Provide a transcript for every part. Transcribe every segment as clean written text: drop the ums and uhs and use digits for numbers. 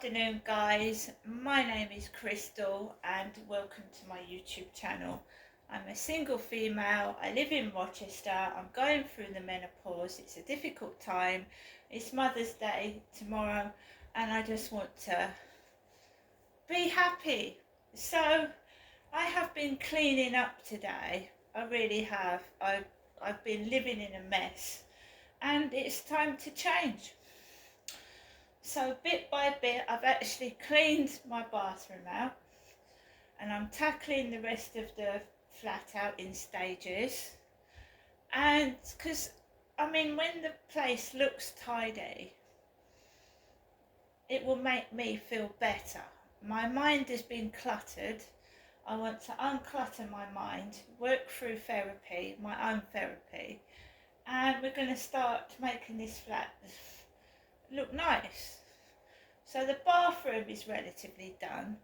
afternoon, guys. My name is Crystal and welcome to my YouTube channel. I'm a single female. I live in Rochester. I'm going through the menopause. It's a difficult time. It's Mother's Day tomorrow and I just want to be happy. So I have been cleaning up today. I really have. I've been living in a mess and it's time to change. So bit by bit I've actually cleaned my bathroom out and I'm tackling the rest of the flat out in stages. And because when the place looks tidy, it will make me feel better. My mind has been cluttered. I want to unclutter my mind, work through therapy, my own therapy, and we're going to start making this flat look nice. So the bathroom is relatively done,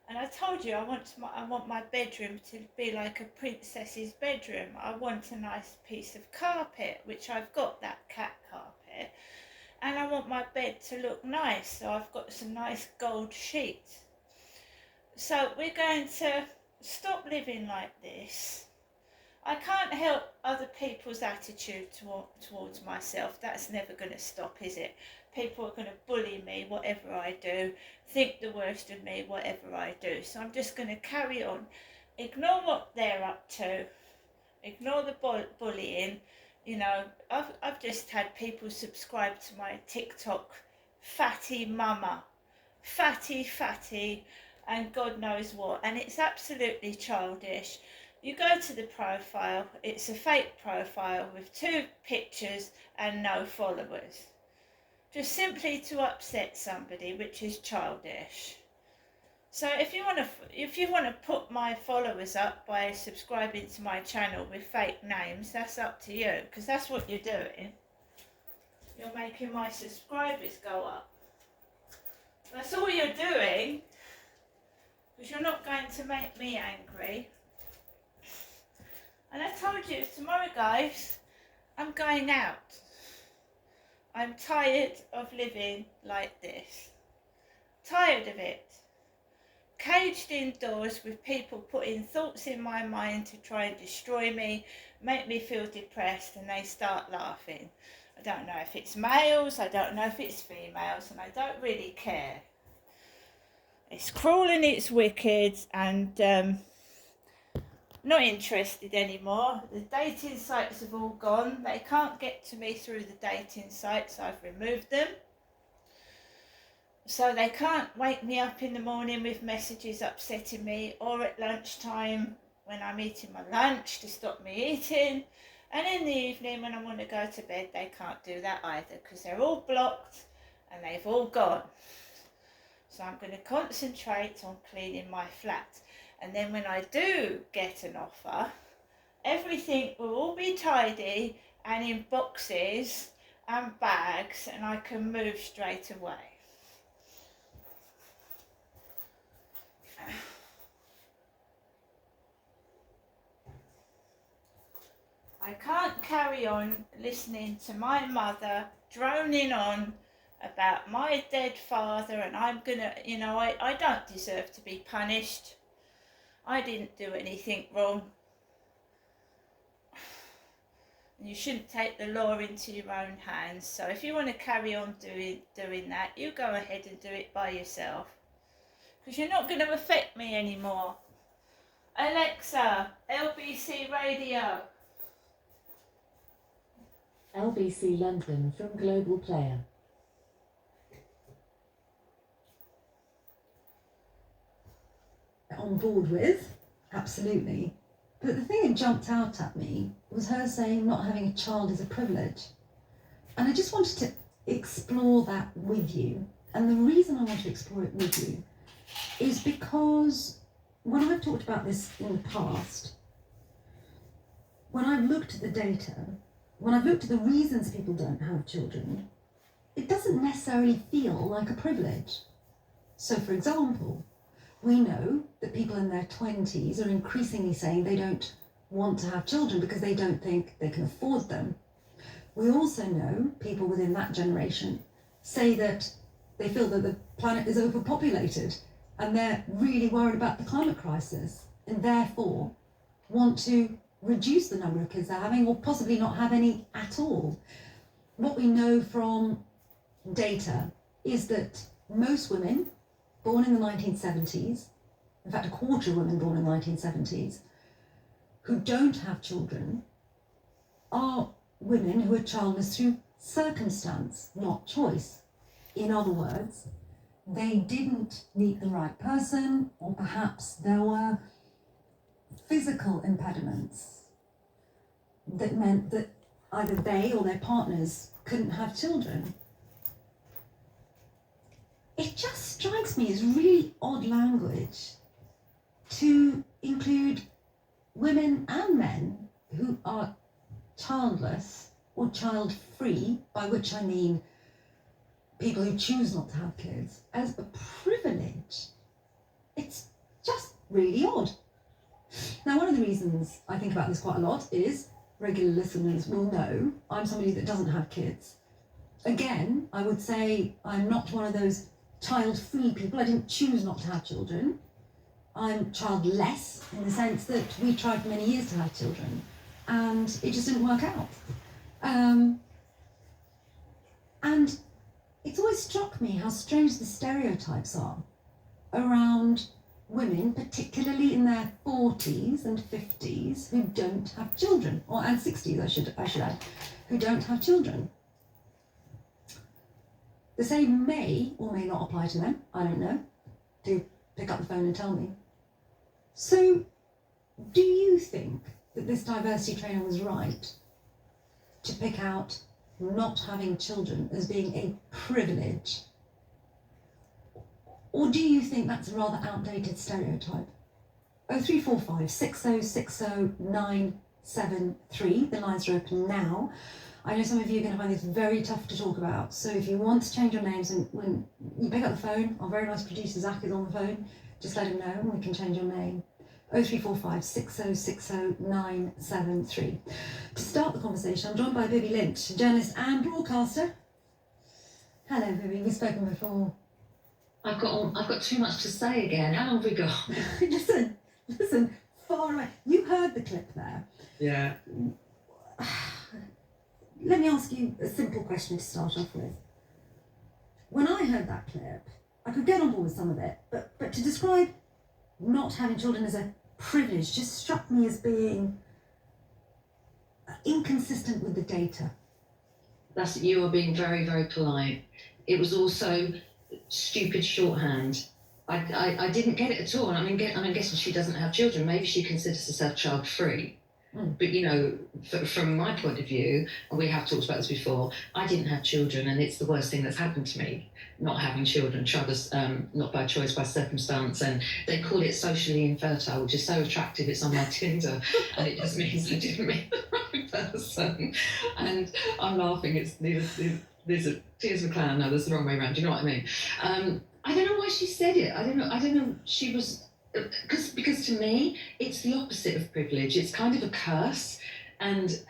and I told you I want my bedroom to be like a princess's bedroom. I want a nice piece of carpet, which I've got, that cat carpet, and I want my bed to look nice, so I've got some nice gold sheets. So we're going to stop living like this. I can't help other people's attitude towards myself. That's never going to stop, is it? People are going to bully me, whatever I do, think the worst of me, whatever I do. So I'm just going to carry on. Ignore what they're up to. Ignore the bullying. You know, I've just had people subscribe to my TikTok, Fatty Mama. Fatty, and God knows what. And it's absolutely childish. You go to the profile, it's a fake profile with 2 pictures and no followers. Just simply to upset somebody, which is childish. So if you want to put my followers up by subscribing to my channel with fake names, that's up to you, because that's what you're doing. You're making my subscribers go up. That's all you're doing, because you're not going to make me angry. And I told you, tomorrow, guys, I'm going out. I'm tired of living like this. Tired of it. Caged indoors with people putting thoughts in my mind to try and destroy me, make me feel depressed, and they start laughing. I don't know if it's males, I don't know if it's females, and I don't really care. It's cruel and it's wicked, and not interested anymore. The dating sites have all gone. They can't get to me through the dating sites. I've removed them. So they can't wake me up in the morning with messages upsetting me, or at lunchtime when I'm eating my lunch to stop me eating. And in the evening when I want to go to bed, they can't do that either, because they're all blocked and they've all gone. So I'm going to concentrate on cleaning my flat. And then when I do get an offer, everything will all be tidy and in boxes and bags, and I can move straight away. I can't carry on listening to my mother droning on about my dead father, and I'm gonna, I don't deserve to be punished. I didn't do anything wrong. You shouldn't take the law into your own hands. So if you want to carry on doing that, you go ahead and do it by yourself. Because you're not going to affect me anymore. Alexa, LBC Radio. LBC London from Global Player. On board with, absolutely. But the thing that jumped out at me was her saying not having a child is a privilege. And I just wanted to explore that with you. And the reason I want to explore it with you is because when I've talked about this in the past, when I've looked at the data, when I've looked at the reasons people don't have children, it doesn't necessarily feel like a privilege. So for example, we know that people in their 20s are increasingly saying they don't want to have children because they don't think they can afford them. We also know people within that generation say that they feel that the planet is overpopulated and they're really worried about the climate crisis and therefore want to reduce the number of kids they're having or possibly not have any at all. What we know from data is that most women born in the 1970s, in fact a quarter of women born in the 1970s, who don't have children are women who are childless through circumstance, not choice. In other words, they didn't meet the right person, or perhaps there were physical impediments that meant that either they or their partners couldn't have children. It just strikes me as really odd language to include women and men who are childless or child-free, by which I mean people who choose not to have kids, as a privilege. It's just really odd. Now, one of the reasons I think about this quite a lot is, regular listeners will know, I'm somebody that doesn't have kids. Again, I would say I'm not one of those child-free people. I didn't choose not to have children. I'm childless in the sense that we tried for many years to have children and it just didn't work out. And it's always struck me how strange the stereotypes are around women, particularly in their 40s and 50s, who don't have children, and 60s I should add, who don't have children. The same may or may not apply to them, I don't know. Do pick up the phone and tell me. So, do you think that this diversity trainer was right to pick out not having children as being a privilege? Or do you think that's a rather outdated stereotype? 0345 6060 973. The lines are open now. I know some of you are going to find this very tough to talk about, so if you want to change your names, and when you pick up the phone, our very nice producer Zach is on the phone, just let him know and we can change your name. 0345 6060 973. To start the conversation, I'm joined by Bibi Lynch, journalist and broadcaster. Hello, Bibi. We've spoken before. I've got too much to say again. How long have we got? listen, far away. You heard the clip there. Yeah. Let me ask you a simple question to start off with. When I heard that clip, I could get on board with some of it, but to describe not having children as a privilege just struck me as being inconsistent with the data. You are being very, very polite. It was also stupid shorthand. I didn't get it at all. I'm guessing she doesn't have children. Maybe she considers herself child-free. But, you know, from my point of view, and we have talked about this before, I didn't have children, and it's the worst thing that's happened to me, not having children, childless, not by choice, by circumstance. And they call it socially infertile, which is so attractive. It's on my Tinder, and it just means I didn't meet the right person. And I'm laughing. These are tears of a clown. No, that's the wrong way around. Do you know what I mean? I don't know why she said it. I don't know. She was... Because to me, it's the opposite of privilege. It's kind of a curse, and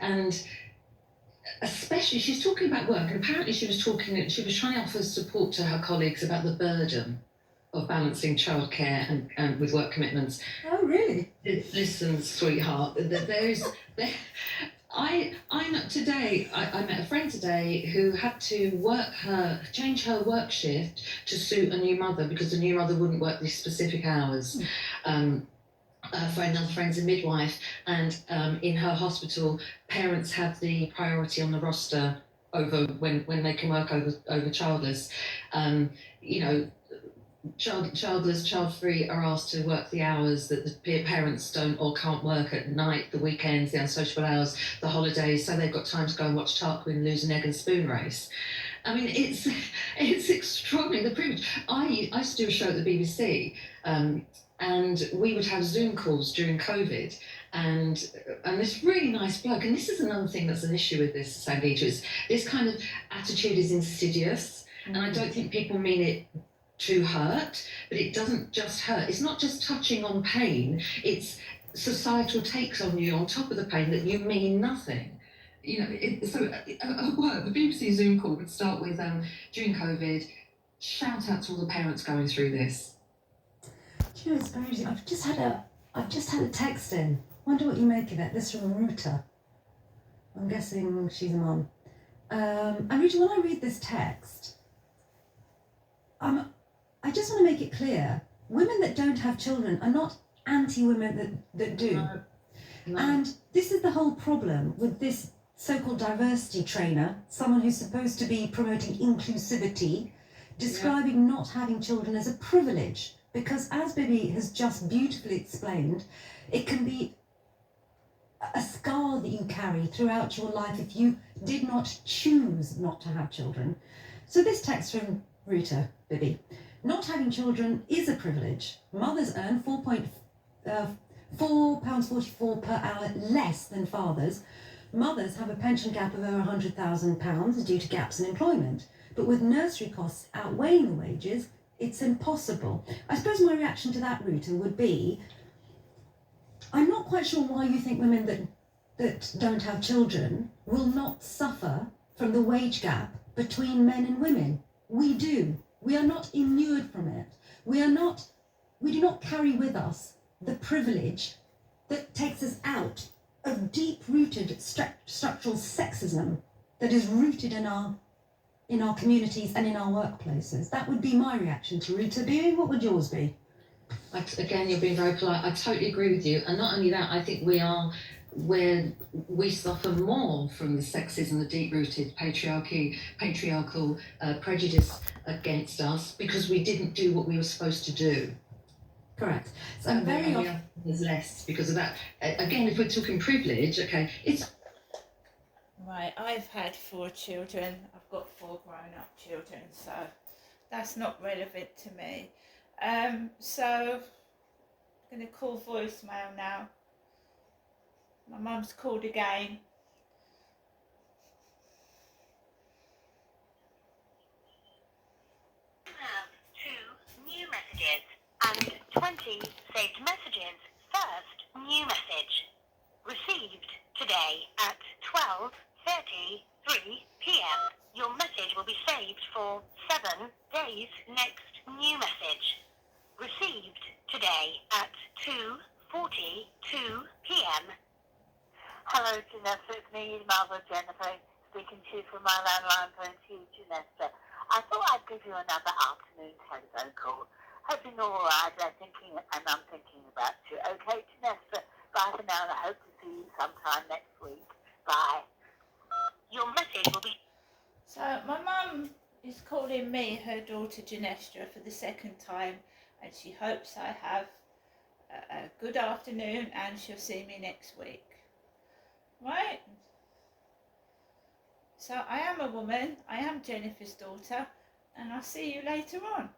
especially she's talking about work, and apparently she was trying to offer support to her colleagues about the burden of balancing childcare and with work commitments. Oh, really? Listen, sweetheart, I met a friend today who had to change her work shift to suit a new mother because the new mother wouldn't work these specific hours. For another friend's a midwife, and in her hospital, parents have the priority on the roster over when they can work over childless. You know, childless, child-free are asked to work the hours that the parents don't or can't work at night, the weekends, the unsociable hours, the holidays, so they've got time to go and watch Tarquin lose an egg and spoon race. I mean, it's extraordinary, the privilege. I used to do a show at the BBC, and we would have Zoom calls during COVID, and this really nice bloke, and this is another thing that's an issue with this, Sangeeta, is this kind of attitude is insidious, and I don't think people mean it to hurt, but it doesn't just hurt. It's not just touching on pain, it's societal takes on you on top of the pain that you mean nothing. You know, at work, the BBC Zoom call would start with, during COVID, shout out to all the parents going through this. Do you know, it's very interesting. I've just had a text in. Wonder what you make of it. This from Ruta. I'm guessing she's a mum. And Ruta, when I read this text, I just want to make it clear: women that don't have children are not anti-women that do. No. And this is the whole problem with this so-called diversity trainer, someone who's supposed to be promoting inclusivity, describing not having children as a privilege. Because as Bibi has just beautifully explained, it can be a scar that you carry throughout your life if you did not choose not to have children. So this text from Ruta, Bibi: not having children is a privilege. Mothers earn £4.44 per hour less than fathers. Mothers have a pension gap of over £100,000 due to gaps in employment. But with nursery costs outweighing the wages, it's impossible. I suppose my reaction to that, Ruta, would be, I'm not quite sure why you think women that don't have children will not suffer from the wage gap between men and women. We do. We are not inured from it. We do not carry with us the privilege that takes us out of deep-rooted structural sexism that is rooted in our communities and in our workplaces. That would be my reaction to Ruta. Bibi, what would yours be? Again, you're being very polite. I totally agree with you. And not only that, I think we suffer more from the sexism, the deep-rooted patriarchal prejudice against us because we didn't do what we were supposed to do. Correct. So very often there's less because of that. Again, if we're talking privilege, okay, it's Right, I've had 4 children. I've got 4 grown-up children, so that's not relevant to me. So I'm going to call voicemail now. My mum's called again. You have 2 new messages and 20 saved messages. First new message. Received today at 12:33 p.m. Your message will be saved for 7 days. Next new message. Received today at 2:42 p.m. Hello, Janessa. It's me, Mother Jennifer, speaking to you from my landline phone to you, Janessa. I thought I'd give you another afternoon telephone call. Hope you're all right. I'm thinking about you. Okay, Janessa. Bye for now, and I hope to see you sometime next week. Bye. Your message will be... So my mum is calling me, her daughter Janestra, for the 2nd time, and she hopes I have a good afternoon and she'll see me next week. Right? So I am a woman, I am Jennifer's daughter, and I'll see you later on.